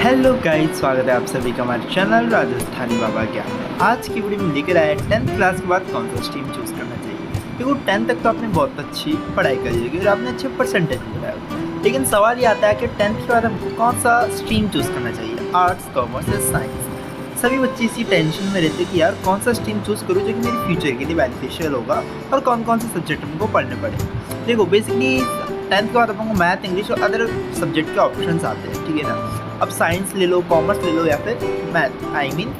Hello guys, स्वागत है आप सभी का हमारे चैनल राजस्थानी बाबा ज्ञान में। आज की वीडियो में लेकर आया 10th क्लास के बाद कौन सा स्ट्रीम चूज़ करना चाहिए। देखो 10th तक तो आपने बहुत अच्छी पढ़ाई करी होगी और आपने अच्छे परसेंटेज भी लाए होंगे, लेकिन सवाल ये आता है कि 10th के बाद हमको कौन सा स्ट्रीम चूज़ करना चाहिए, आर्ट्स, कॉमर्स या साइंस। सभी बच्चे इसी टेंशन में रहते कि यार कौन सा स्ट्रीम चूज़ करूँ जो कि मेरे फ्यूचर के लिए बेनिफिशियल होगा और कौन कौन से सब्जेक्ट हमको पढ़ने पड़े। देखो बेसिकली 10th के बाद आपको मैथ, इंग्लिश और अदर सब्जेक्ट के ऑप्शंस आते हैं, ठीक है ना। अब साइंस ले लो, कॉमर्स ले लो या फिर मैथ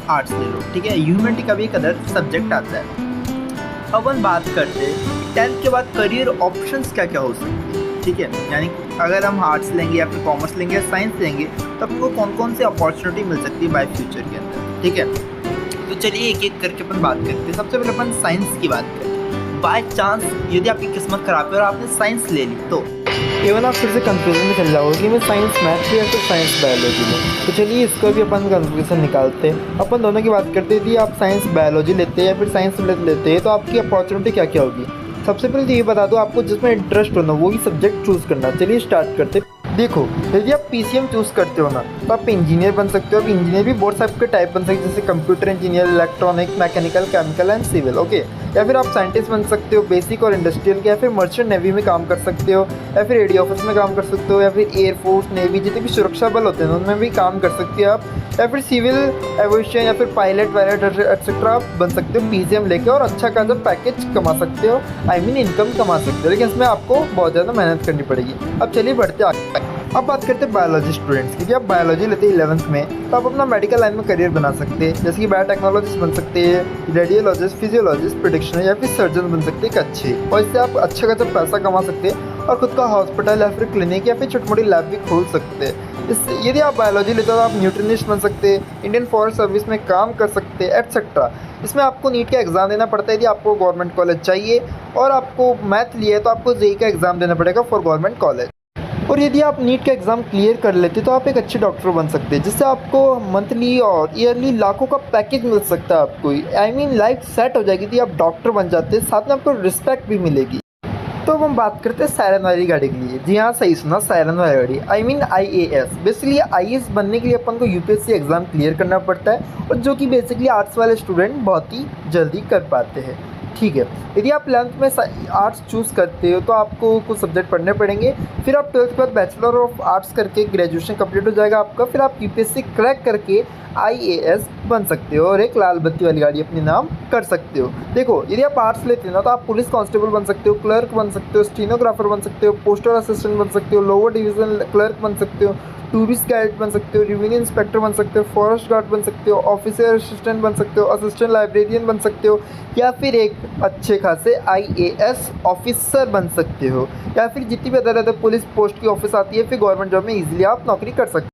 आर्ट्स ले लो, ठीक है। ह्यूमैनिटी का भी एक अदर सब्जेक्ट आता है। अब हम बात करते हैं 10th के बाद करियर ऑप्शंस क्या क्या हो सकते हैं, ठीक है। यानी अगर हम आर्ट्स लेंगे या फिर कॉमर्स लेंगे या साइंस लेंगे तो आपको कौन कौन सी अपॉर्चुनिटी मिल सकती है बाय फ्यूचर के अंदर, ठीक है। तो चलिए एक एक करके अपन बात करते हैं। सबसे पहले अपन साइंस की बात करते हैं। बाय चांस यदि आपकी किस्मत खराब है और आपने साइंस ले ली तो इवन आप फिर से कंफ्यूजन में चल जाओगे कि मैं साइंस मैथ या फिर साइंस बायोलॉजी में। तो चलिए इसको भी अपन कंफ्यूजन निकालते हैं। अपन दोनों की बात करते हैं। यदि आप साइंस बायोलॉजी लेते हैं या फिर साइंस लेते हैं तो आपकी अपॉर्चुनिटी क्या क्या होगी। सबसे पहले तो ये बता दो आपको जिसमें इंटरेस्ट हो ना वही सब्जेक्ट चूज़ करना। चलिए स्टार्ट करते हैं। देखो यदि आप पीसीएम चूज़ करते हो ना तो आप इंजीनियर बन सकते हो। आप इंजीनियर भी बहुत टाइप के टाइप बन सकते हो, जैसे computer engineer, electronic, mechanical, chemical and civil, okay. या फिर आप साइंटिस्ट बन सकते हो, बेसिक और इंडस्ट्रियल के, या फिर मर्चेंट नेवी में काम कर सकते हो, या फिर एडी ऑफिस में काम कर सकते हो, या फिर एयरफोर्स, नेवी, जितने भी सुरक्षा बल होते हैं उनमें भी काम कर सकते हो आप, या फिर सिविल एविएशन या फिर पायलट वायलट एक्सेट्रा आप बन सकते हो पीसीएम लेके और अच्छा खासा पैकेज कमा सकते हो, इनकम कमा सकते हो। लेकिन इसमें आपको बहुत ज़्यादा मेहनत करनी पड़ेगी। अब चलिए बढ़ते आगे। अब बात करते हैं बायोलॉजी स्टूडेंट्स की। आप बायोलॉजी लेते हैं 11th में तो आप अपना मेडिकल लाइन में करियर बना सकते हैं, जैसे कि बायोटेक्नोलॉजिस्ट बन सकते हैं, रेडियोलॉजिस्ट, फिजियोलॉजिस्ट, प्रेडिक्शनर या फिर सर्जन बन सकते हैं एक अच्छे, और इससे आप अच्छा खासा पैसा कमा सकते हैं और खुद का हॉस्पिटल या फिर क्लिनिक या फिर छोटी मोटी लैब भी खोल सकते हैं। इससे यदि आप बायोलॉजी लेते हो तो आप न्यूट्रिनिस्ट बन सकते हैं, इंडियन फॉरेस्ट सर्विस में काम कर सकते हैं एटसेट्रा। इसमें आपको नीट का एग्ज़ाम देना पड़ता है यदि आपको गवर्नमेंट कॉलेज चाहिए, और आपको मैथ लिया है तो आपको जेईई का एग्ज़ाम देना पड़ेगा फॉर गवर्नमेंट कॉलेज। और यदि आप नीट का एग्ज़ाम क्लियर कर लेते तो आप एक अच्छे डॉक्टर बन सकते हैं, जिससे आपको मंथली और ईयरली लाखों का पैकेज मिल सकता है आपको। लाइफ सेट हो जाएगी यदि आप डॉक्टर बन जाते हैं, साथ में आपको रिस्पेक्ट भी मिलेगी। तो अब हम बात करते हैं सायरन वाली गाड़ी के लिए। जी हाँ, सही सुना, सायरन वाली गाड़ी, IAS। बेसिकली IAS बनने के लिए अपन को यूपीएससी एग्ज़ाम क्लियर करना पड़ता है, और जो कि बेसिकली आर्ट्स वाले स्टूडेंट बहुत ही जल्दी कर पाते हैं, ठीक है। यदि आप 11th में आर्ट्स चूज़ करते हो तो आपको कुछ सब्जेक्ट पढ़ने पड़ेंगे। फिर आप 12th के बाद बैचलर ऑफ आर्ट्स करके ग्रेजुएशन कंप्लीट हो जाएगा आपका। फिर आप यूपीएससी क्रैक करके IAS बन सकते हो और एक लाल बत्ती वाली गाड़ी अपने नाम कर सकते हो। देखो यदि आप आर्ट्स लेते हो ना तो आप पुलिस कांस्टेबल बन सकते हो, क्लर्क बन सकते हो, स्टीनोग्राफर बन सकते हो, पोस्टल असिस्टेंट बन सकते हो, लोअर डिवीज़न क्लर्क बन सकते हो, टूरिस्ट गाइड बन सकते हो, रेवेन्यू इंस्पेक्टर बन सकते हो, फॉरेस्ट गार्ड बन सकते हो, ऑफिसर असिस्टेंट बन सकते हो, असिस्टेंट लाइब्रेरियन बन सकते हो, या फिर एक अच्छे खासे IAS ऑफिसर बन सकते हो, या फिर जितनी भी अदर पुलिस पोस्ट की ऑफिस आती है फिर गवर्नमेंट जॉब में इजीली आप नौकरी कर सकते हो।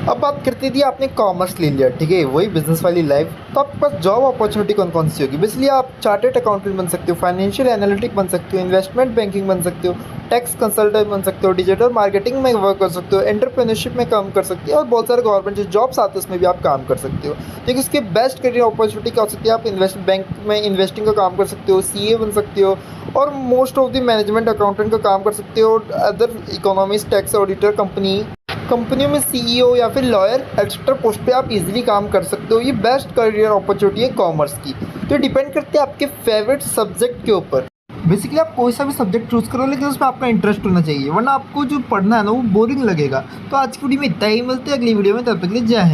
अब बात करते थी आपने कॉमर्स ले लिया, ठीक है, वही बिजनेस वाली लाइफ, तो आपके पास जॉब अपॉर्चुनिटी कौन कौन सी होगी। बेसिकली आप चार्टेड अकाउंटेंट बन सकते हो, फाइनेंशियल एनालिटिक बन सकते हो, इन्वेस्टमेंट बैंकिंग बन सकते हो, टैक्स कंसल्टेंट बन सकते हो, डिजिटल मार्केटिंग में वर्क कर सकते हो, एंटरप्रेन्योरशिप में काम कर सकते हो, और बहुत सारे गवर्नमेंट जो जॉब्स आते हैं उसमें भी आप काम कर सकते हो। लेकिन उसके बेस्ट करियर अपॉर्चुनिटी क्या हो सकती है, आप बैंक में इन्वेस्टिंग का काम कर सकते हो, CA बन सकते हो, और most of the management accountant का काम कर सकते हो, अदर इकोनॉमिस्ट, टैक्स ऑडिटर, कंपनियों में CEO या फिर लॉयर एक्स्ट्रा पोस्ट पे आप इजीली काम कर सकते हो। ये बेस्ट करियर अपॉर्चुनिटी है कॉमर्स की। तो डिपेंड करते हैं आपके फेवरेट सब्जेक्ट के ऊपर। बेसिकली आप कोई सा भी सब्जेक्ट चूज़ करो, लेकिन उसमें आपका इंटरेस्ट होना चाहिए, वरना आपको जो पढ़ना है ना वो बोरिंग लगेगा। तो आज की वीडियो में इतना ही, मिलते हैं अगली वीडियो में, तब तक के लिए जय हिंद।